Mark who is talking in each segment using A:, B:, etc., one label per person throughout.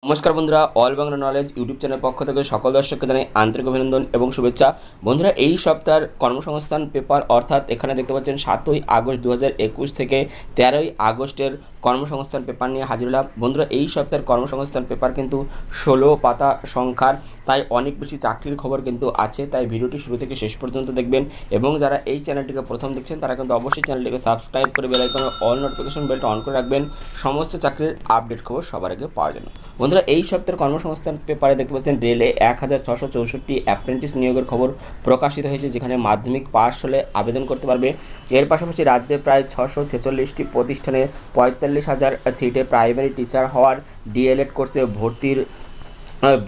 A: নমস্কার বন্ধুরা, all Bangla knowledge YouTube channel পক্ষ থেকে সকল দর্শককে জানাই আন্তরিক অভিনন্দন এবং শুভেচ্ছা। বন্ধুরা, এই সপ্তাহের কর্মসংস্থান পেপার অর্থাৎ এখানে দেখতে পাচ্ছেন 7ই আগস্ট 2021 থেকে 13ই আগস্টের কর্মসংস্থান পেপার নিয়ে হাজির হলাম। বন্ধুরা, এই সপ্তাহের কর্মসংস্থান পেপার কিন্তু 16 পাতা সংখ্যার, তাই অনেক বেশি চাকরির খবর কিন্তু আছে, তাই ভিডিওটি শুরু থেকে শেষ পর্যন্ত দেখবেন। এবং যারা এই চ্যানেলটিকে প্রথম দেখছেন তারা কিন্তু অবশ্যই চ্যানেলটিকে সাবস্ক্রাইব করে বেল আইকনের অল নোটিফিকেশন বেলটা অন করে রাখবেন সমস্ত চাকরির আপডেট খবর সবার আগে পাওয়ার জন্য। বন্ধুরা, এই সপ্তাহের কর্মসংস্থান পেপারে দেখতে পাচ্ছেন রেলে 1664 অ্যাপ্রেন্টিস নিয়োগের খবর প্রকাশিত হয়েছে, যেখানে মাধ্যমিক পাস হলে আবেদন করতে পারবে। এর পাশাপাশি রাজ্যে প্রায় 646টি প্রতিষ্ঠানে 45,000 সিটে প্রাইমারি টিচার হওয়ার ডিএলএড কোর্সে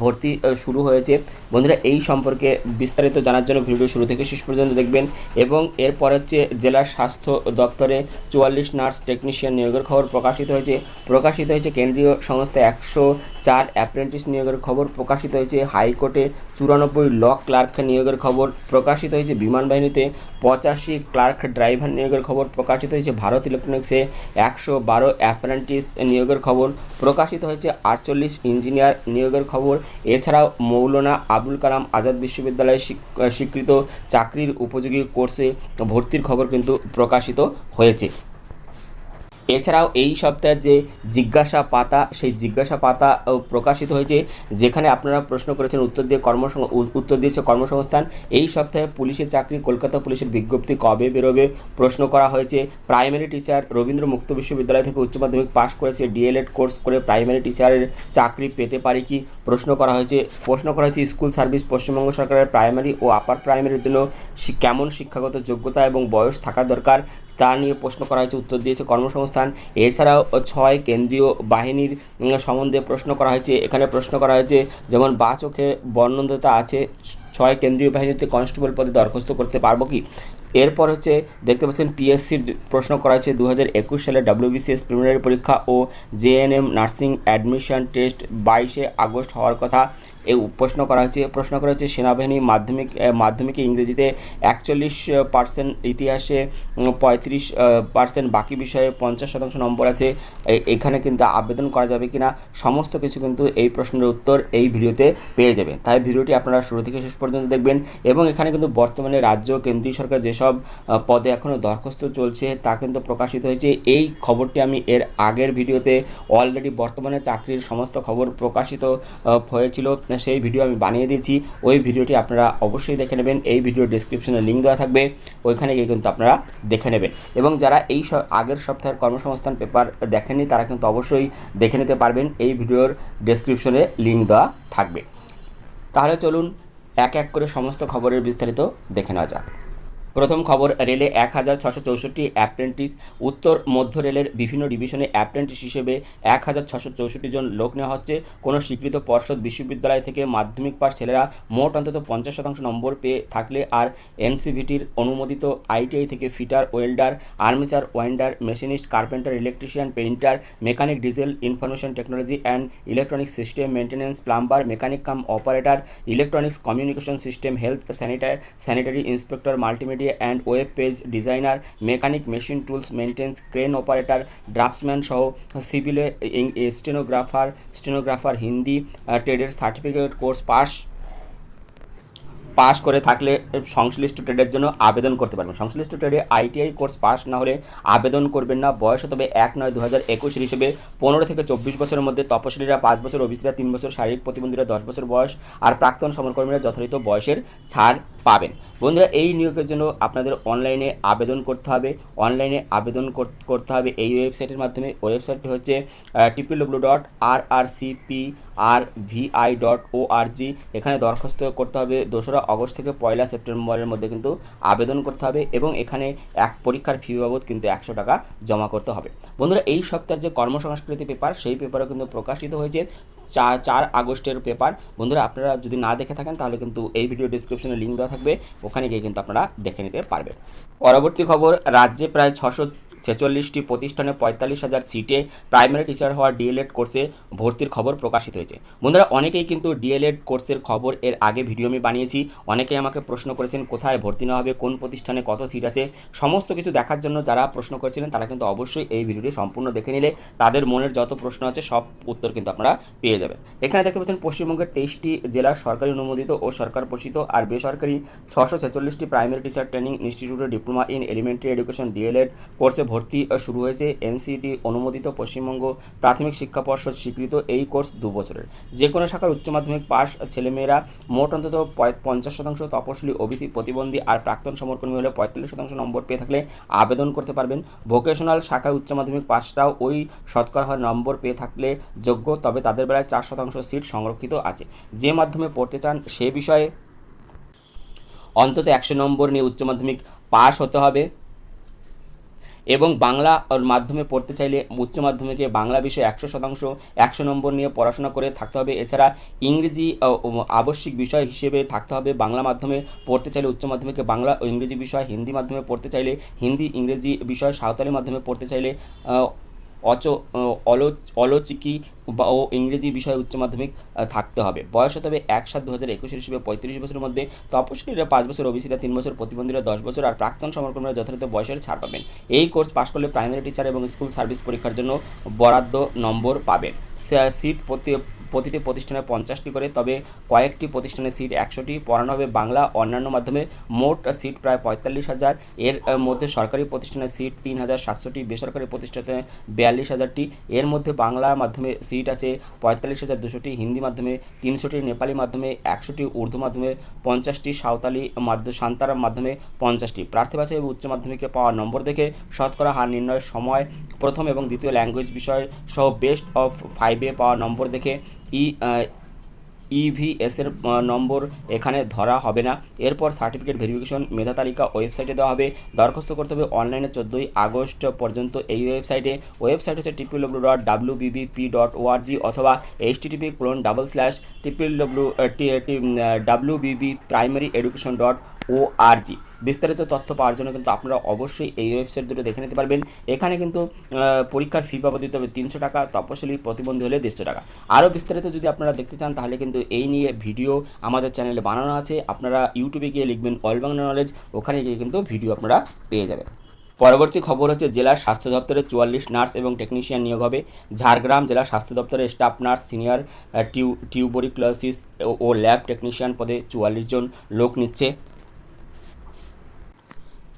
A: ভর্তি শুরু হয়েছে। বন্ধুরা, এই সম্পর্কে বিস্তারিত জানার জন্য ভিডিও শুরু থেকে শেষ পর্যন্ত দেখবেন। এবং এরপর হচ্ছে জেলা স্বাস্থ্য দপ্তরে 44 নার্স টেকনিশিয়ান নিয়োগের খবর প্রকাশিত হয়েছে। কেন্দ্রীয় সংস্থা 104 অ্যাপ্রেন্টিস নিয়োগের খবর প্রকাশিত হয়েছে। হাইকোর্টে 94 ল ক্লার্ক নিয়োগের খবর প্রকাশিত হয়েছে। বিমান বাহিনীতে 85 ক্লার্ক ড্রাইভার নিয়োগের খবর প্রকাশিত হয়েছে। ভারত ইলেকট্রনিক্সে 112 অ্যাপ্রেন্টিস নিয়োগের খবর প্রকাশিত হয়েছে। 48 ইঞ্জিনিয়ার নিয়োগের খবর। এছাড়াও মৌলানা আবুল কালাম আজাদ বিশ্ববিদ্যালয়ে স্বীকৃত চাকরির উপযোগী কোর্সে ভর্তির খবর কিন্তু প্রকাশিত হয়েছে। এছাড়াও এই সপ্তাহের যে জিজ্ঞাসা পাতা, সেই জিজ্ঞাসা পাতা প্রকাশিত হয়েছে, যেখানে আপনারা প্রশ্ন করেছেন উত্তর দিয়েছে কর্মসংস্থান। এই সপ্তাহে পুলিশের চাকরি, কলকাতা পুলিশের বিজ্ঞপ্তি কবে বেরোবে প্রশ্ন করা হয়েছে। প্রাইমারি টিচার রবীন্দ্র মুক্ত বিশ্ববিদ্যালয় থেকে উচ্চ মাধ্যমিক পাশ করেছে, ডিএলএড কোর্স করে প্রাইমারি টিচারের চাকরি পেতে পারে কি প্রশ্ন করা হয়েছে। স্কুল সার্ভিস পশ্চিমবঙ্গ সরকারের প্রাইমারি ও আপার প্রাইমারির জন্য কেমন শিক্ষাগত যোগ্যতা এবং বয়স থাকা দরকার তা নিয়ে প্রশ্ন করা হয়েছে, উত্তর দিয়েছে কর্মসংস্থান। এছাড়াও 6 কেন্দ্রীয় বাহিনীর সম্বন্ধে প্রশ্ন করা হয়েছে। এখানে প্রশ্ন করা হয়েছে যেমন চোখে বর্ণনতা আছে, 6 কেন্দ্রীয় বাহিনীতে কনস্টেবল পদে দরখাস্ত করতে পারবো কি। এরপর হচ্ছে দেখতে পাচ্ছেন পিএসসির প্রশ্ন করা হয়েছে 2021 সালে WBCS প্রিলিমিনারি পরীক্ষা ও JNM nursing admission test 22 August হওয়ার কথা। এই প্রশ্ন করা হয়েছে সেনাবাহিনী মাধ্যমিকে ইংরেজিতে 41%, ইতিহাসে 35%, বাকি বিষয়ে 50% নম্বর আছে। এখানে কিন্তু আবেদন করা যাবে কিনা সমস্ত কিছু কিন্তু এই প্রশ্নের উত্তর এই ভিডিওতে পেয়ে যাবেন, তাই ভিডিওটি আপনারা শুরু থেকে শেষ পর্যন্ত দেখবেন। এবং এখানে কিন্তু বর্তমানে রাজ্য কেন্দ্রীয় সরকার যেসব পদে এখনও দরখাস্ত চলছে তা কিন্তু প্রকাশিত হয়েছে। এই খবরটি আমি এর আগের ভিডিওতে অলরেডি বর্তমানে চাকরির সমস্ত খবর প্রকাশিত হয়েছিল, সেই ভিডিও আমি বানিয়ে দিয়েছি, ওই ভিডিওটি আপনারা অবশ্যই দেখে নেবেন। এই ভিডিও ডেসক্রিপশনে লিঙ্ক দেওয়া থাকবে, ওইখানে গিয়ে কিন্তু আপনারা দেখে নেবেন। এবং যারা এই আগের সপ্তাহের কর্মসংস্থান পেপার দেখেননি তারা কিন্তু অবশ্যই দেখে নিতে পারবেন, এই ভিডিওর ডেসক্রিপশনে লিঙ্ক দেওয়া থাকবে। তাহলে চলুন এক এক করে সমস্ত খবরের বিস্তারিত দেখে নেওয়া যাক। প্রথম খবর, রেলে 1664 অ্যাপ্রেন্টিস। উত্তর মধ্য রেলের বিভিন্ন ডিভিশনে অ্যাপ্রেন্টিস হিসেবে 1664 জন লোক নেওয়া হচ্ছে। কোনো স্বীকৃত পর্ষদ বিশ্ববিদ্যালয় থেকে মাধ্যমিক পাস ছেলেরা মোট অন্তত 50% নম্বর পেয়ে থাকলে আর এনসিভিটির অনুমোদিত আইটিআই থেকে fitter, welder, armature welder, machinist, carpenter, electrician, painter, mechanic, diesel, information technology and electronics system maintenance, plumber, mechanic cum operator, electronics communication system, health, sanitary inspector, multimedia and web page designer, mechanic, machine tools maintenance, crane operator, draftsman সহ সিভিলে stenographer, Hindi ট্রেডের certificate course pass করে থাকলে সংশ্লিষ্ট ট্রেডের জন্য আবেদন করতে পারবেন। সংশ্লিষ্ট ট্রেডে আইটিআই কোর্স পাস না হলে আবেদন করবেন না। বয়স হতে হবে 1/9/2021 হিসেবে 15 থেকে 24 বছরের মধ্যে, তপশিলীরা 5 বছর, ওবিসিরা 3 বছর, শারীরিক প্রতিবন্ধীরা 10 বছর বয়স, আর প্রাক্তন সমরকর্মীরা যথাযথ বয়সের ছাড় পাবেন। বন্ধুরা, এই নিয়োগের জন্য আপনাদের অনলাইনে আবেদন করতে হবে এই ওয়েবসাইটের মাধ্যমে। ওয়েবসাইটটি হচ্ছে www.rrcprvi.org। এখানে দরখাস্ত করতে হবে 2রা আগস্ট থেকে 1লা সেপ্টেম্বরের মধ্যে কিন্তু আবেদন করতে হবে, এবং এখানে এক পরীক্ষার ফি বাবদ কিন্তু 100 টাকা জমা করতে হবে। বন্ধুরা, এই সপ্তাহের যে কর্মসংস্কৃতি পেপার, সেই পেপারও কিন্তু প্রকাশিত হয়েছে 4 আগস্টের পেপার। বন্ধুরা, আপনারা যদি না দেখে থাকেন তাহলে কিন্তু এই ভিডিও ডিসক্রিপশনে লিঙ্ক দেওয়া থাকবে, ওখানে গিয়ে কিন্তু আপনারা দেখে নিতে পারবেন। পরবর্তী খবর, রাজ্যে প্রায় 646টি প্রতিষ্ঠানে 45,000 সিটে প্রাইমারি টিচার হওয়ার ডিএলএড কোর্সে ভর্তির খবর প্রকাশিত হয়েছে। বন্ধুরা অনেকেই কিন্তু ডিএলএড কোর্সের খবর এর আগে ভিডিও আমি বানিয়েছি, অনেকেই আমাকে প্রশ্ন করেছেন কোথায় ভর্তি নেওয়া হবে, কোন প্রতিষ্ঠানে কত সিট আছে, সমস্ত কিছু দেখার জন্য যারা প্রশ্ন করেছিলেন তারা কিন্তু অবশ্যই এই ভিডিওটি সম্পূর্ণ দেখে নিলে তাদের মনের যত প্রশ্ন আছে সব উত্তর কিন্তু আপনারা পেয়ে যাবেন। এখানে দেখতে পাচ্ছেন পশ্চিমবঙ্গের 23টি জেলার সরকারি অনুমোদিত ও সরকার পোষিত আর বেসরকারি 646টি প্রাইমারি টিচার ট্রেনিং ইনস্টিটিউটে diploma in elementary education DElEd কোর্সে ভর্তি শুরু হয়েছে। এনসিটি অনুমোদিত, পশ্চিমবঙ্গ প্রাথমিক শিক্ষা পর্ষদ স্বীকৃত এই কোর্স 2 বছরের। যে কোনো শাখার উচ্চ মাধ্যমিক পাস ছেলেমেয়েরা মোট অন্তত 50% তপশিলি, ওবিসি, প্রতিবন্ধী আর প্রাক্তন সমরকর্মী হলে 45% নম্বর পেয়ে থাকলে আবেদন করতে পারবেন। ভোকেশনাল শাখায় উচ্চ মাধ্যমিক পাসটাও ওই শতকরা নম্বর পেয়ে থাকলে যোগ্য, তবে তাদের বেলায় 4% সিট সংরক্ষিত আছে। যে মাধ্যমে পড়তে চান সে বিষয়ে অন্তত 100 নম্বর নিয়ে উচ্চ মাধ্যমিক পাস হতে হবে এবং বাংলা মাধ্যমে পড়তে চাইলে উচ্চ মাধ্যমিকে বাংলা বিষয়ে 100% 100 নম্বর নিয়ে পড়াশোনা করে থাকতে হবে। এছাড়া ইংরেজি আবশ্যিক বিষয় হিসেবে থাকতে হবে। বাংলা মাধ্যমে পড়তে চাইলে উচ্চ মাধ্যমিকে বাংলা ও ইংরেজি বিষয়, হিন্দি মাধ্যমে পড়তে চাইলে হিন্দি ইংরেজি বিষয়, সাঁওতালি মাধ্যমে পড়তে চাইলে অলচিকি ও ইংরেজি বিষয়ে উচ্চ মাধ্যমিক থাকতে হবে। বয়স হতে হবে 1/7/2021 হিসেবে 35 বছরের মধ্যে, তপশিলীরা 5 বছর, ওবিসিরা 3 বছর, প্রতিবন্ধীরা 10 বছর আর প্রাক্তন সমরকর্মীরা যথাযথ বয়সের ছাড় পাবেন। এই কোর্স পাশ করলে প্রাইমারি টিচার এবং স্কুল সার্ভিস পরীক্ষার জন্য বরাদ্দ নম্বর পাবেন। সিট প্রতিটি প্রতিষ্ঠানে 50টি করে, তবে কয়েকটি প্রতিষ্ঠানে সিট 100টি। পড়ানো হবে বাংলা, অন্যান্য মাধ্যমে। মোট সিট প্রায় 45,000। এর মধ্যে সরকারি প্রতিষ্ঠানে সিট 3,700টি, বেসরকারি প্রতিষ্ঠানে 42,000টি। এর মধ্যে বাংলা মাধ্যমে সিট আছে 45,200টি, হিন্দি মাধ্যমে 300টি, নেপালি মাধ্যমে 100টি, উর্দু মাধ্যমে 50টি, সাঁওতালি সান্তারাম মাধ্যমে 50টি। প্রার্থী বাছাই এবং উচ্চ মাধ্যমিকে পাওয়া নম্বর দেখে শতকরা হার নির্ণয়ের সময় প্রথম এবং দ্বিতীয় ল্যাঙ্গুয়েজ বিষয় সহ বেস্ট অফ 5-এ পাওয়া নম্বর দেখে ইভিএস এর নম্বর এখানে ধরা হবে না। এরপর সার্টিফিকেট ভেরিফিকেশন মেধা তালিকা ওয়েবসাইটে দেওয়া হবে। দরখাস্ত করতে হবে অনলাইনে 14 আগস্ট পর্যন্ত। এই ওয়েবসাইট হচ্ছে www.wbbp.org অথবা http://wbbprimaryeducation.org। বিস্তারিত তথ্য পাওয়ার জন্য কিন্তু আপনারা অবশ্যই এই ওয়েবসাইট দুটো দেখে নিতে পারবেন। এখানে কিন্তু পরীক্ষার ফি বাবদ দিতে হবে 300 টাকা, তপশিলি প্রতিবন্ধী হলে 150 টাকা। আরও বিস্তারিত যদি আপনারা দেখতে চান তাহলে কিন্তু এই নিয়ে ভিডিও আমাদের চ্যানেলে বানানো আছে। আপনারা ইউটিউবে গিয়ে লিখবেন অল বাংলা নলেজ, ওখানে গিয়ে কিন্তু ভিডিও আপনারা পেয়ে যাবেন। পরবর্তী খবর হচ্ছে জেলার স্বাস্থ্য দপ্তরে 44 নার্স এবং টেকনিশিয়ান নিয়োগ হবে। ঝাড়গ্রাম জেলা স্বাস্থ্য দপ্তরে স্টাফ নার্স, সিনিয়র টিউবরিক্লোসিস ও ল্যাব টেকনিশিয়ান পদে 44 জন লোক নিচ্ছে।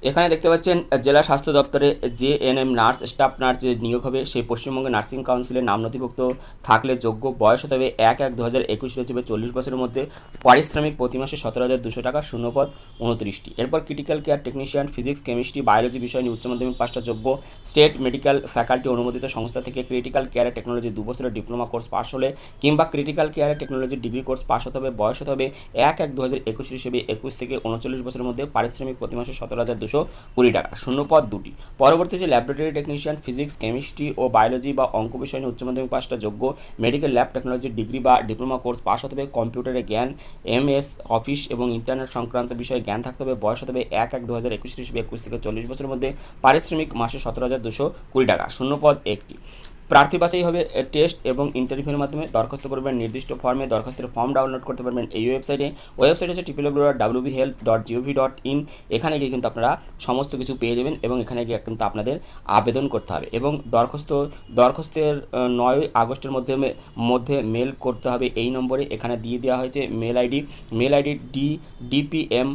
A: এখানে দেখতে পাচ্ছেন জেলা স্বাস্থ্য দপ্তরে জেএনএম নার্স, স্টাফ নার্স যে নিয়োগ হবে সেই পশ্চিমবঙ্গের নার্সিং কাউন্সিলের নাম নথিভুক্ত থাকলে যোগ্য। বয়স হতে হবে 1/1/2021 হিসেবে 40 বছরের মধ্যে। পারিশ্রমিক প্রতি মাসে 17,200 টাকা, শূন্যপদ 29টি। এরপর critical care technician, physics, chemistry, biology বিষয় নিয়ে উচ্চ মাধ্যমিক পাসটা যোগ্য। স্টেট মেডিকেল ফ্যাকাল্টি অনুমোদিত সংস্থা থেকে ক্রিটিক্যাল কেয়ার টেকনোলজি 2 বছরের ডিপ্লোমা কোর্স পাস হলে কিংবা critical care technology degree course pass হতে হবে। বয়স হতে হবে 1/1/2021 হিসেবে 21 থেকে 39 বছরের মধ্যে। পারিশ্রমিক প্রতি মাসে 17,220 টাকা, শূন্যপদ 2টি। পরবর্তী যে ল্যাবরেটরি টেকনিশিয়ান, ফিজিক্স, কেমিস্ট্রি ও বায়োলজি বা অঙ্ক বিষয় নিয়ে উচ্চ মাধ্যমিক পাসটা যোগ্য। মেডিকেল ল্যাব টেকনোলজি ডিগ্রি বা ডিপ্লোমা কোর্স পাস হতে হবে। কম্পিউটারে জ্ঞান, এমএস অফিস এবং ইন্টারনেট সংক্রান্ত বিষয়ে জ্ঞান থাকতে হবে। বয়স হতে হবে 1/1/2021 হিসেবে 21 থেকে 40 বছরের মধ্যে। পারিশ্রমিক মাসে 17,220 টাকা, শূন্যপদ 1টি। প্রার্থী বাছাই হবে টেস্ট এবং ইন্টারভিউর মাধ্যমে। দরখাস্ত করবেন নির্দিষ্ট ফর্মে। দরখাস্তের ফর্ম ডাউনলোড করতে পারবেন এই ওয়েবসাইটে হচ্ছে www.wbhealth.gov.in। এখানে গিয়ে কিন্তু আপনারা সমস্ত কিছু পেয়ে যাবেন এবং এখানে গিয়ে কিন্তু আপনাদের আবেদন করতে হবে এবং দরখাস্তের 9 আগস্টের মধ্যে মেল করতে হবে এই নম্বরে। এখানে দিয়ে দেওয়া হয়েছে mail ID DPM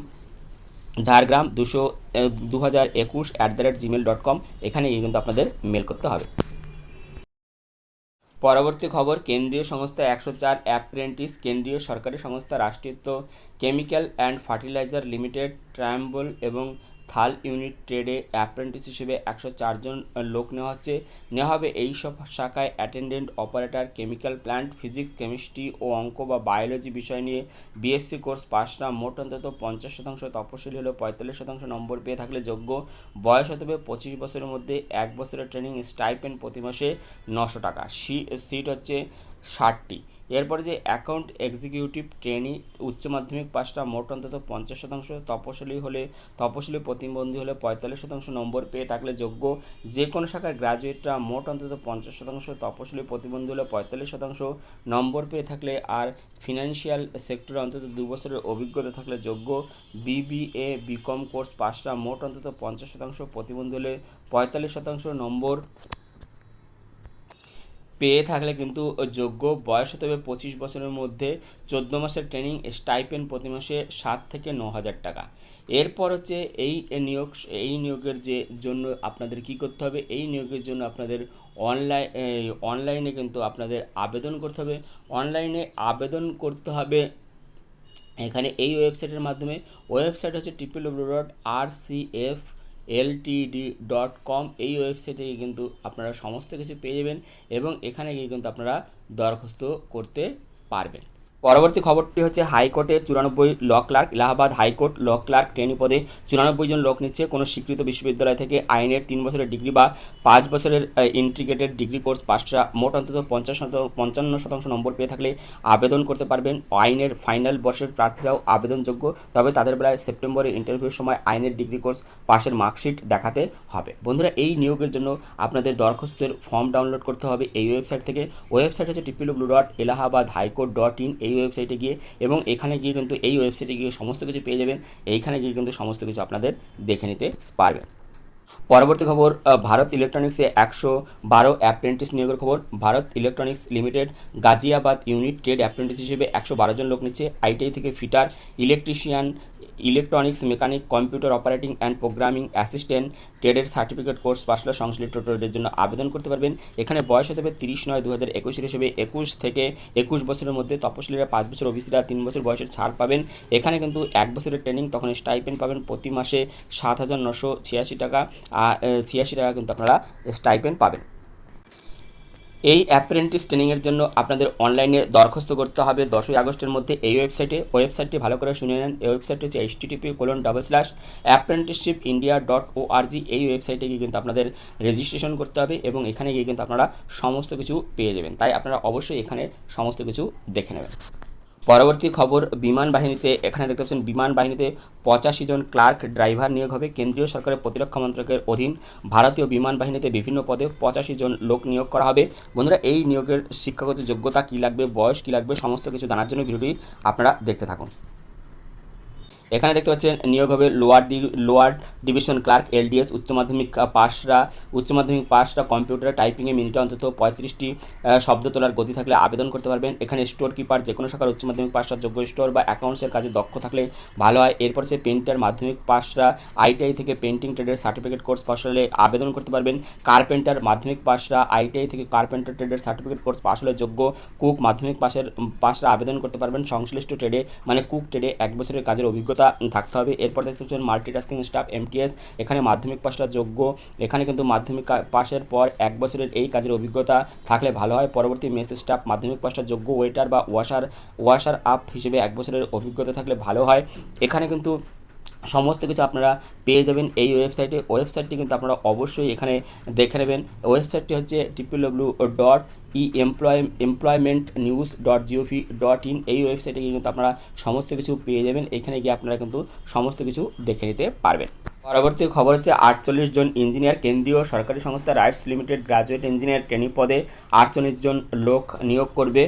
A: Jhargram 2021@gmail.com। এখানে গিয়ে কিন্তু আপনাদের মেল করতে হবে। পরবর্তী খবর, কেন্দ্রীয় সংস্থা 104 অ্যাপ্রেন্টিস। কেন্দ্রীয় সরকারি সংস্থা রাষ্ট্রীয়ত্ব কেমিক্যাল অ্যান্ড ফার্টিলাইজার লিমিটেড, ট্রায়াম্বল এবং থাল ইউনিট ট্রেডে অ্যাপ্রেন্টিস হিসেবে 104 জন লোক নেওয়া হবে। এই সব শাখায় attendant operator, chemical plant, physics, chemistry ও অঙ্ক বা বায়োলজি বিষয় নিয়ে বিএসসি কোর্স পাসরা মোট অন্তত 50%, তপশিলি হলে 45% নম্বর পেয়ে থাকলে যোগ্য। বয়স হতে হবে 25 বছরের মধ্যে। 1 বছরের ট্রেনিং, স্টাইপেন্ড প্রতি মাসে 900 টাকা। সিট হচ্ছে 60টি। এরপরে যে অ্যাকাউন্ট এক্সিকিউটিভ ট্রেনি উচ্চ মাধ্যমিক পাসটা মোট অন্তত 50%, তপশিলি প্রতিবন্ধী হলে 45% নম্বর পেয়ে থাকলে যোগ্য। যে কোনো শাখার গ্র্যাজুয়েটরা মোট অন্তত 50%, তপশিলি প্রতিবন্ধী হলে 45% নম্বর পেয়ে থাকলে, আর ফিনান্সিয়াল সেক্টরে অন্তত 2 বছরের অভিজ্ঞতা থাকলে যোগ্য। বিবিএ বিকম কোর্স পাসটা মোট অন্তত 50%, প্রতিবন্ধী হলে 45% নম্বর পেয়ে থাকলে কিন্তু যোগ্য। বয়স হতে হবে 25 বছরের মধ্যে। 14 মাসের ট্রেনিং, স্টাইপেন্ড প্রতি মাসে 7 থেকে 9,000 টাকা। এরপর হচ্ছে এই নিয়োগের জন্য আপনাদের কি করতে হবে, এই নিয়োগের জন্য আপনাদের অনলাইনে কিন্তু আপনাদের আবেদন করতে হবে। অনলাইনে আবেদন করতে হবে এখানে এই ওয়েবসাইটের মাধ্যমে। ওয়েবসাইট হচ্ছে www.rcfltd.com। এই ওয়েবসাইটে কিন্তু আপনারা সমস্ত কিছু পেয়ে যাবেন এবং এখানে গিয়ে কিন্তু আপনারা দরখাস্ত করতে পারবেন। পরবর্তী খবরটি হচ্ছে হাইকোর্টে 94 law clerk, Allahabad high court law clerk trainee পদে 94 জন লোক নিচ্ছে। কোনো স্বীকৃত বিশ্ববিদ্যালয় থেকে আইনের 3 বছরের ডিগ্রি বা 5 বছরের ইন্টিগ্রেটেড ডিগ্রি কোর্স পাসটা মোট অন্তত 55% নম্বর পেয়ে থাকলে আবেদন করতে পারবেন। আইনের ফাইনাল বর্ষের প্রার্থীরাও আবেদনযোগ্য, তবে তাদের বেলায় সেপ্টেম্বরে ইন্টারভিউর সময় আইনের ডিগ্রি কোর্স পাশের মার্কশিট দেখাতে হবে। বন্ধুরা, এই নিয়োগের জন্য আপনাদের দরখাস্তের ফর্ম ডাউনলোড করতে হবে এই ওয়েবসাইট থেকে। ওয়েবসাইট হচ্ছে www.allahabadhighcourt.in। এই ওয়েবসাইটে গিয়ে এবং এখানে গিয়ে কিন্তু এই ওয়েবসাইটে গিয়ে সমস্ত কিছু পেয়ে যাবেন। এইখানে গিয়ে কিন্তু সমস্ত কিছু আপনাদের দেখে নিতে পারবেন। পরবর্তী খবর, ভারত ইলেকট্রনিক্সে 112 অ্যাপ্রেন্টিস নিয়োগের খবর। Bharat electronics limited Ghaziabad unit trade apprentice হিসেবে 112 জন লোক নিচ্ছে। আইটিআই থেকে fitter, electrician, electronics mechanic, computer operating and programming assistant ট্রেডের সার্টিফিকেট কোর্স পাশলা সংশ্লিষ্ট ট্রেডের জন্য আবেদন করতে পারবেন। এখানে বয়স হতে হবে 30/9/2021 হিসেবে 21 থেকে 21 বছরের মধ্যে। তপশিলীরা 5 বছর, ওবিসিরা 3 বছর বয়সের ছাড় পাবেন। এখানে কিন্তু 1 বছরের ট্রেনিং, তখন স্টাইপেন্ড পাবেন প্রতি মাসে 7,986 টাকা। 86 টাকা কিন্তু আপনারা স্টাইপেন্ড পাবেন। এই অ্যাপ্রেন্টিস ট্রেনিংয়ের জন্য আপনাদের অনলাইনে দরখাস্ত করতে হবে 10ই আগস্টের মধ্যে এই ওয়েবসাইটটি ভালো করে শুনে নেন। এই ওয়েবসাইটটি হচ্ছে http://apprenticeshipindia.org। এই ওয়েবসাইটে গিয়ে কিন্তু আপনাদের রেজিস্ট্রেশন করতে হবে এবং এখানে গিয়ে কিন্তু আপনারা সমস্ত কিছু পেয়ে যাবেন। তাই আপনারা অবশ্যই এখানে সমস্ত কিছু দেখে নেবেন। পরবর্তী খবর, বিমান বাহিনীতে এখানে দেখতে পাচ্ছেন বিমান বাহিনীতে 85 জন ক্লার্ক ড্রাইভার নিয়োগ হবে। কেন্দ্রীয় সরকারের প্রতিরক্ষা মন্ত্রকের অধীন ভারতীয় বিমান বাহিনীতে বিভিন্ন পদে 85 জন লোক নিয়োগ করা হবে। বন্ধুরা, এই নিয়োগের শিক্ষাগত যোগ্যতা কী লাগবে, বয়স কী লাগবে, সমস্ত কিছু জানার জন্য ভিডিওটি আপনারা দেখতে থাকুন। এখানে দেখতে পাচ্ছেন নিয়োগ হবে লোয়ার ডিভিশন ক্লার্ক এলডিএস। উচ্চ মাধ্যমিক পাসরা কম্পিউটারে টাইপিংয়ে মিনিটে অন্তত 35টি শব্দ তোলার গতি থাকলে আবেদন করতে পারবেন। এখানে স্টোর কিপার, যে কোনো শাখার উচ্চ মাধ্যমিক পাসরা যোগ্য স্টোর বা অ্যাকাউন্টসের কাজে দক্ষ থাকলে ভালো হয়। এরপর সে পেন্টার, মাধ্যমিক পাসরা আইটিআই থেকে পেন্টিং ট্রেডের সার্টিফিকেট কোর্স পাস হলে আবেদন করতে পারবেন। কার্পেন্টার, মাধ্যমিক পাসরা আইটিআই থেকে কার্পেন্টার ট্রেডের সার্টিফিকেট কোর্স পাস হলে যোগ্য। কুক, মাধ্যমিক পাসরা আবেদন করতে পারবেন। সংশ্লিষ্ট ট্রেডে মানে কুক ট্রেডে 1 বছরের কাজের অভিজ্ঞতা থাকতে হবে। এরপর দেখতে পাচ্ছেন মাল্টিটাস্কিং স্টাফ এমটিএস। এখানে মাধ্যমিক পাসটা যোগ্য। এখানে কিন্তু মাধ্যমিক পাসের পর 1 বছরের এই কাজের অভিজ্ঞতা থাকলে ভালো হয়। পরবর্তী মেস স্টাফ, মাধ্যমিক পাসটা যোগ্য। ওয়েটার বা ওয়াশার আপ হিসেবে 1 বছরের অভিজ্ঞতা থাকলে ভালো হয়। এখানে কিন্তু সমস্ত কিছু আপনারা পেয়ে যাবেন এই ওয়েবসাইটটি কিন্তু আপনারা অবশ্যই এখানে দেখে নেবেন। ওয়েবসাইটটি হচ্ছে www.employmentnews.gov.in। এই ওয়েবসাইটে গিয়ে কিন্তু আপনারা সমস্ত কিছু পেয়ে যাবেন। এখানে গিয়ে আপনারা কিন্তু সমস্ত কিছু দেখে নিতে পারবেন। পরবর্তী খবর হচ্ছে 48 জন ইঞ্জিনিয়ার, কেন্দ্রীয় সরকারি সংস্থা rights limited graduate engineer trainee পদে 48 জন লোক নিয়োগ করবে।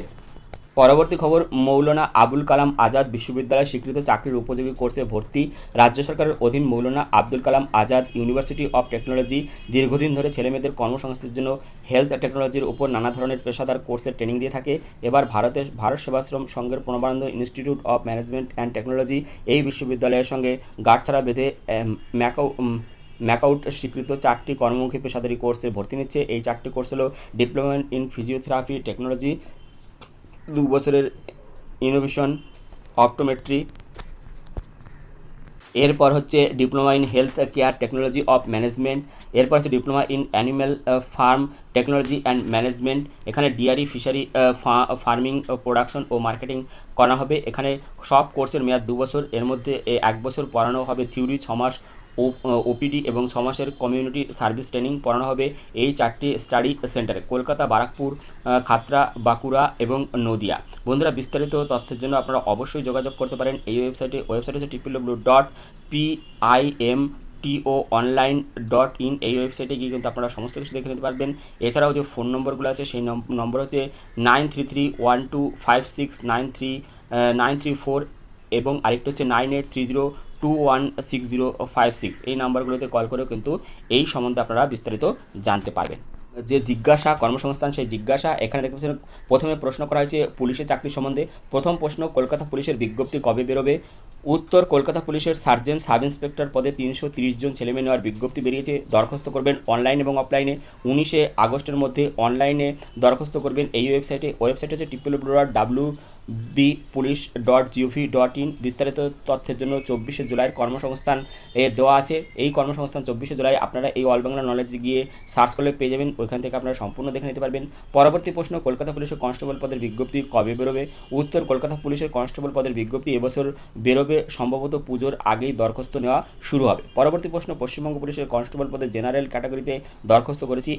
A: পরবর্তী খবর, মৌলানা আবুল কালাম আজাদ বিশ্ববিদ্যালয় স্বীকৃত চাকরির উপযোগী কোর্সে ভর্তি। রাজ্য সরকারের অধীন Maulana Abul Kalam Azad university of technology দীর্ঘদিন ধরে ছেলেমেয়েদের কর্মসংস্থানের জন্য হেলথ টেকনোলজির উপর নানা ধরনের পেশাদার কোর্সের ট্রেনিং দিয়ে থাকে। এবার ভারত সেবাশ্রম সংঘের Pranabananda Institute of Management and Technology এই বিশ্ববিদ্যালয়ের সঙ্গে গাঁটছড়া বেঁধে ম্যাকআউট স্বীকৃত 4টি কর্মমুখী পেশাদারি কোর্সে ভর্তি নিচ্ছে। এই 4টি কোর্স হলো ডিপ্লোমা ইন ফিজিওথেরাপি টেকনোলজি, 2 বছরের ইনোভেশন অপটোমেট্রি। এরপর হচ্ছে diploma in health care technology of management. এরপর হচ্ছে diploma in animal farm technology and management. এখানে ডিয়ারি ফিশারি ফার্মিং প্রোডাকশন ও মার্কেটিং করা হবে। এখানে সব কোর্সের মেয়াদ 2 বছর। এর মধ্যে 1 বছর পড়ানো হবে থিওরি, 6 মাস ওপিডি এবং 6 মাসের কমিউনিটি সার্ভিস ট্রেনিং পড়ানো হবে এই 4টি স্টাডি সেন্টারে, কলকাতা, বারাকপুর, খাতড়া, বাঁকুড়া এবং নদিয়া। বন্ধুরা বিস্তারিত তথ্যের জন্য আপনারা অবশ্যই যোগাযোগ করতে পারেন এই ওয়েবসাইটে হচ্ছে www.pimtoonline.in। এই ওয়েবসাইটে গিয়ে কিন্তু আপনারা সমস্ত কিছু দেখে নিতে পারবেন। এছাড়াও যে ফোন নম্বরগুলো আছে সেই নম্বর হচ্ছে 9331256934 এবং আরেকটি হচ্ছে 9830216056। এই নাম্বারগুলোতে কল করেও কিন্তু এই সম্বন্ধে আপনারা বিস্তারিত জানতে পারবেন। যে জিজ্ঞাসা কর্মসংস্থান, সেই জিজ্ঞাসা এখানে দেখতে পাচ্ছেন প্রথমে প্রশ্ন করা হয়েছে পুলিশের চাকরি সম্বন্ধে। প্রথম প্রশ্ন, কলকাতা পুলিশের বিজ্ঞপ্তি কবে বেরোবে? উত্তর, কলকাতা পুলিশের সার্জেন্ট সাব ইন্সপেক্টর পদে 330 জন ছেলেমেয়ে নেওয়ার বিজ্ঞপ্তি বেরিয়েছে। দরখাস্ত করবেন অনলাইন এবং অফলাইনে। 19 আগস্টের মধ্যে অনলাইনে দরখাস্ত করবেন এই ওয়েবসাইটে হচ্ছে www.wbpolice.gov.in। বিস্তারিত তথ্যের জন্য 24 জুলাইয়ের কর্মসংস্থান দেওয়া আছে। এই কর্মসংস্থান 24 জুলাই আপনারা এই অল বাংলা নলেজ গিয়ে সার্চ করলে পেয়ে যাবেন, ওইখান থেকে আপনারা সম্পূর্ণ দেখে নিতে পারবেন। পরবর্তী প্রশ্ন, কলকাতা পুলিশের কনস্টেবল পদের বিজ্ঞপ্তি কবে বেরোবে? উত্তর, কলকাতা পুলিশের কনস্টেবল পদের বিজ্ঞপ্তি এবছর বেরোবে, সম্ভবত পুজোর আগেই দরখাস্ত নেওয়া শুরু হবে। পরবর্তী প্রশ্ন, পশ্চিমবঙ্গ পুলিশের কনস্টেবল পদের জেনারেল ক্যাটাগরিতে দরখাস্ত করেছি,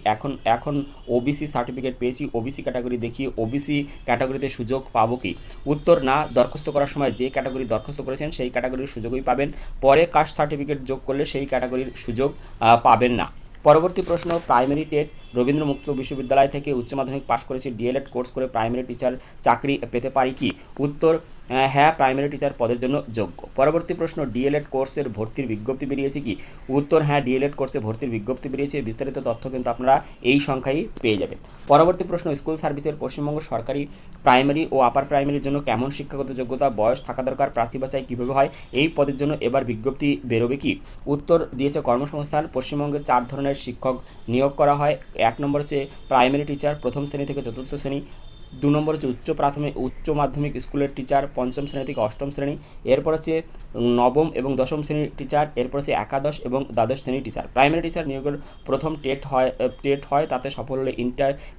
A: এখন ওবিসি সার্টিফিকেট পেয়েছি, ওবিসি ক্যাটাগরি দেখিয়ে ওবিসি ক্যাটাগরিতে সুযোগ পাবো কি? উত্তর, না, দরখাস্ত করার সময় যে ক্যাটাগরি দরখাস্ত করেছেন সেই ক্যাটাগরির সুযোগই পাবেন, পরে কাস্ট সার্টিফিকেট যোগ করলে সেই ক্যাটাগরির সুযোগ পাবেন না। পরবর্তী প্রশ্ন, প্রাইমারি টেট রবীন্দ্র মুক্ত বিশ্ববিদ্যালয় থেকে উচ্চ মাধ্যমিক পাশ করেছি, ডিএলএড কোর্স করে প্রাইমারি টিচার চাকরি পেতে পারি কি? উত্তর, হ্যাঁ, প্রাইমারি টিচার পদের জন্য যোগ্য। পরবর্তী প্রশ্ন, ডিএলএড কোর্সের ভর্তির বিজ্ঞপ্তি বেরিয়েছে কি? উত্তর, হ্যাঁ, ডিএলএড কোর্সে ভর্তির বিজ্ঞপ্তি বেরিয়েছে। বিস্তারিত তথ্য কিন্তু আপনারা এই সংখ্যায় পেয়ে যাবেন। পরবর্তী প্রশ্ন, স্কুল সার্ভিসের পশ্চিমবঙ্গ সরকারি প্রাইমারি ও আপার প্রাইমারির জন্য কেমন শিক্ষাগত যোগ্যতা বয়স থাকা দরকার? প্রার্থী বাছাই কীভাবে হয়? এই পদের জন্য এবার বিজ্ঞপ্তি বেরোবে কি? উত্তর দিয়েছে কর্মসংস্থান। পশ্চিমবঙ্গে 4 ধরনের শিক্ষক নিয়োগ করা হয়। 1 নম্বর হচ্ছে প্রাইমারি টিচার, প্রথম শ্রেণী থেকে চতুর্থ শ্রেণী। 2 নম্বর হচ্ছে উচ্চ মাধ্যমিক স্কুলের টিচার, 5ম শ্রেণী থেকে 8ম শ্রেণী। এরপর হচ্ছে 9ম এবং 10ম শ্রেণীর টিচার। এরপর হচ্ছে একাদশ এবং দ্বাদশ শ্রেণীর টিচার। প্রাইমারি টিচার নিয়োগের প্রথম টেট হয়, তাতে সফল হলে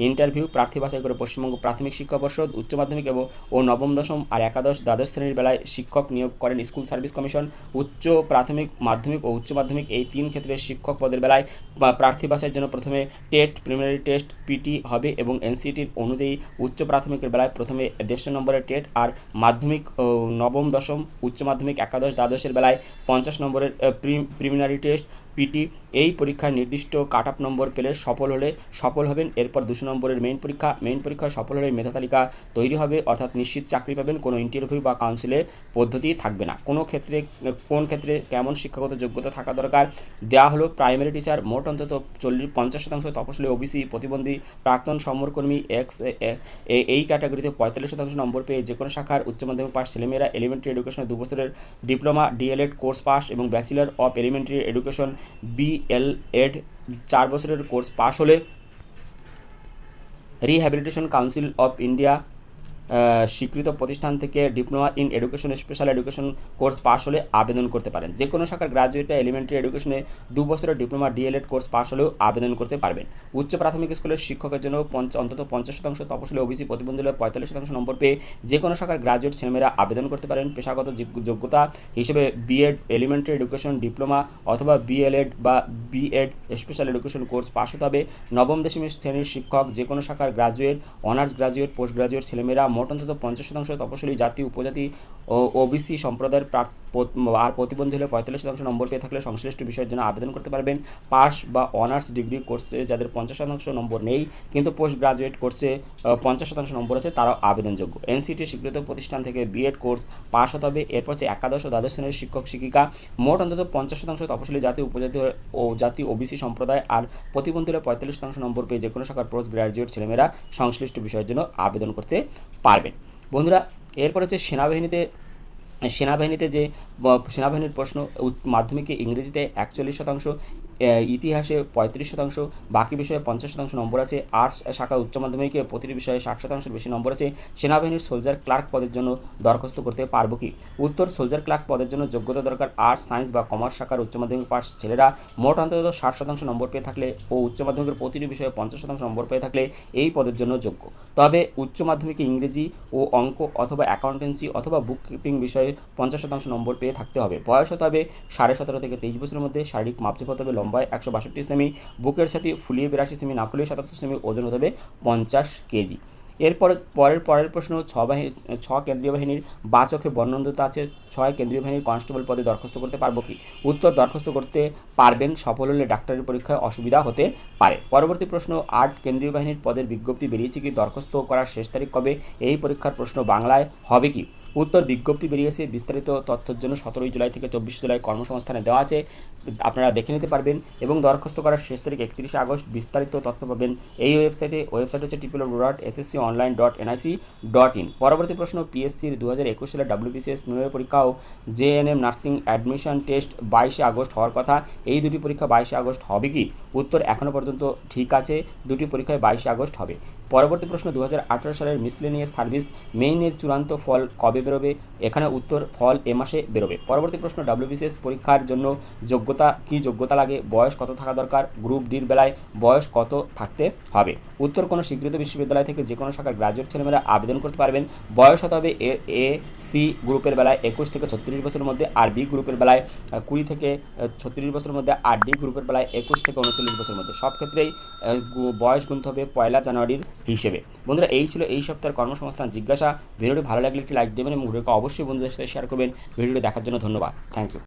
A: ইন্টারভিউ। প্রার্থী বাছাই করে পশ্চিমবঙ্গ প্রাথমিক শিক্ষা পর্ষদ। উচ্চ মাধ্যমিক ও 9ম, 10ম আর একাদশ দ্বাদশ শ্রেণীর বেলায় শিক্ষক নিয়োগ করেন স্কুল সার্ভিস কমিশন। উচ্চ প্রাথমিক, মাধ্যমিক ও উচ্চ মাধ্যমিক এই 3 ক্ষেত্রে শিক্ষক পদের বেলায় প্রার্থী বাছাইয়ের জন্য প্রথমে টেট, প্রিলিমিনারি টেস্ট, পিটি হবে এবং এনসিটির অনুযায়ী উচ্চ প্রাথমিকের বেলায় প্রথমে 150 নম্বরের টেট আর মাধ্যমিক 9ম, 10ম, উচ্চ মাধ্যমিক একাদশ দ্বাদশের বেলায় 50 নম্বরের প্রিলিমিনারি টেস্ট, পিটি। এই পরীক্ষায় নির্দিষ্ট কাট অফ নম্বর পেলে সফল হবেন। এরপর 200 নম্বরের মেইন পরীক্ষায় সফল হলে মেধা তালিকা তৈরি হবে, অর্থাৎ নিশ্চিত চাকরি পাবেন, কোনো ইন্টারভিউ বা কাউন্সিলের পদ্ধতি থাকবে না। কোন ক্ষেত্রে কেমন শিক্ষাগত যোগ্যতা থাকা দরকার দেওয়া হলো? প্রাইমারি টিচার মোট অন্তত 50% তপশিলি, ওবিসি, প্রতিবন্ধী, প্রাক্তন সমরকর্মী এই ক্যাটাগরিতে 45% নম্বর পেয়ে যে কোনো শাখার উচ্চ মাধ্যমিক পাস ছেলেমেয়েরা এলিমেন্টারি এডুকেশনে 2 বছরের ডিপ্লোমা, ডিএলএড কোর্স পাস এবং bachelor of elementary education BElEd 4 বছরের কোর্স পাস হলে রিহ্যাবিলিটেশন কাউন্সিল অফ ইন্ডিয়া স্বীকৃত প্রতিষ্ঠান থেকে diploma in education, special education course pass হলে আবেদন করতে পারেন। যে কোনো শাখার গ্রাজুয়েট এলিমেন্টারি এডুকেশনে 2 বছরের ডিপ্লোমা, ডিএলএড কোর্স পাস হলেও আবেদন করতে পারবেন। উচ্চ প্রাথমিক স্কুলের শিক্ষকের জন্য অন্তত 50% তপশিলি, ওবিসি, প্রতিবন্ধী হলে 45% নম্বর পেয়ে যে কোনো শাখার গ্রাজুয়েট ছেলেমেয়েরা আবেদন করতে পারেন। পেশাগত যোগ্যতা হিসেবে বিএড এলিমেন্টারি এডুকেশন ডিপ্লোমা অথবা বিএলএড বা BEd special education course pass হতে হবে। 9ম, 10ম শ্রেণীর শিক্ষক যে কোনো শাখার graduate, honours graduate, post graduate ছেলেমেয়েরা মোট অন্তত 50% তপশিলি, জাতি, উপজাতি ও ওবিসি সম্প্রদায়ের আর প্রতিবন্ধী হলে 45% নম্বর পেয়ে থাকলে সংশ্লিষ্ট বিষয়ের জন্য আবেদন করতে পারবেন। পাস বা অনার্স ডিগ্রি কোর্সে যাদের 50% নম্বর নেই কিন্তু পোস্ট গ্রাজুয়েট কোর্সে 50% নম্বর আছে তারাও আবেদনযোগ্য। এনসিটি স্বীকৃত প্রতিষ্ঠান থেকে বিএড কোর্স পাস হতে হবে। এরপর হচ্ছে একাদশ ও দ্বাদশ শ্রেণীর শিক্ষক শিক্ষিকা মোট অন্তত 50% তপশিলি, জাতি, উপজাতি ও জাতি, ওবিসি সম্প্রদায় আর প্রতিবন্ধী হলে 45% নম্বর পেয়ে যে কোনো শাখার পোস্ট গ্রাজুয়েট ছেলেমেয়েরা সংশ্লিষ্ট বিষয়ের জন্য আবেদন করতে পারবেন। বন্ধুরা, এরপর হচ্ছে সেনাবাহিনীর প্রশ্ন। মাধ্যমিকে ইংরেজিতে 41%, ইতিহাসে 35%, বাকি বিষয়ে 50% নম্বর আছে। আর্টস শাখা উচ্চ মাধ্যমিকে প্রতিটি বিষয়ে 60%-এর বেশি নম্বর আছে। সেনাবাহিনীর সোলজার ক্লার্ক পদের জন্য দরখাস্ত করতে পারবো কি? উত্তর, সোলজার ক্লার্ক পদের জন্য যোগ্যতা দরকার আর্টস, সায়েন্স বা কমার্স শাখার উচ্চ মাধ্যমিক পাস ছেলেরা মোট অন্তত 60% নম্বর পেয়ে থাকলে ও উচ্চ মাধ্যমিকের প্রতিটি বিষয়ে 50% নম্বর পেয়ে থাকলে এই পদের জন্য যোগ্য। তবে উচ্চ মাধ্যমিকে ইংরেজি ও অঙ্ক অথবা অ্যাকাউন্টেন্সি অথবা বুক কিপিং বিষয়ে 50% নম্বর পেয়ে থাকতে হবে। বয়স হতে হবে 17.5 থেকে 23 বছরের মধ্যে। শারীরিক মাপযোগ হতে হবে লম্বায় 162 সেমি, বুকের সাথে ফুলিয়ে 82 সেমি, না ফুলিয়ে 77 সেমি, ওজন হতে হবে 50 কেজি। এরপর পরের প্রশ্ন, 6 কেন্দ্রীয় বাহিনীর বাচকে বর্ণনান্বিত আছে। 6 কেন্দ্রীয় বাহিনীর কনস্টেবল পদে দরখাস্ত করতে পারবো কি? উত্তর, দরখাস্ত করতে পারবেন, সফল হলে ডাক্তারের পরীক্ষায় অসুবিধা হতে পারে। পরবর্তী প্রশ্ন, 8 কেন্দ্রীয় বাহিনীর পদের বিজ্ঞপ্তি বেরিয়েছে কি? দরখাস্ত করার শেষ তারিখ কবে? এই পরীক্ষার প্রশ্ন বাংলায় হবে কি? উত্তর, বিজ্ঞপ্তি বেরিয়েছে, বিস্তারিত তথ্যের জন্য 17 জুলাই থেকে 24 জুলাই কর্মসংস্থানে দেওয়া আছে, আপনারা দেখে নিতে পারবেন। এবং দরখাস্ত করার শেষ তারিখ 31 আগস্ট। বিস্তারিত তথ্য পাবেন এই ওয়েবসাইট হচ্ছে www.ssconline.nic.in। পরবর্তী প্রশ্ন, পিএসসির 2021 সালের WBCS প্রিলিমিনারি পরীক্ষা ও JNM nursing admission test 22 August হওয়ার কথা, এই দুটি পরীক্ষা 22 আগস্ট হবে কি? উত্তর, এখনও পর্যন্ত ঠিক আছে, দুটি পরীক্ষায় 22 আগস্ট হবে। পরবর্তী প্রশ্ন, 2018 সালের মিসলেনিয়াস সার্ভিস মেইনের চূড়ান্ত ফল কবে বেরোবে? এখানে উত্তর, ফল এ মাসে বেরোবে। পরবর্তী প্রশ্ন, WBCS পরীক্ষার জন্য যোগ্যতা লাগে? বয়স কত থাকা দরকার? গ্রুপ ডির বেলায় বয়স কত থাকতে হবে? উত্তর, কোনো স্বীকৃত বিশ্ববিদ্যালয় থেকে যে কোনো শাখার গ্রাজুয়েট ছেলেমেয়েরা আবেদন করতে পারবেন। বয়স হতে হবে সি গ্রুপের বেলায় 21 থেকে 36 বছরের মধ্যে, আর বি গ্রুপের বেলায় 20 থেকে 36 বছরের মধ্যে, আর ডি গ্রুপের বেলায় 21 থেকে 39 বছরের মধ্যে। সব ক্ষেত্রেই বয়স গুনতে হবে 1 জানুয়ারির হিসেবে। বন্ধুরা, এই ছিল এই সপ্তাহের কর্মসংস্থান জিজ্ঞাসা। ভিডিওটি ভালো লাগলে একটি লাইক দেবেন এবং ভিডিওকে অবশ্যই বন্ধুদের সাথে শেয়ার করবেন। ভিডিওটি দেখার জন্য ধন্যবাদ। Thank you.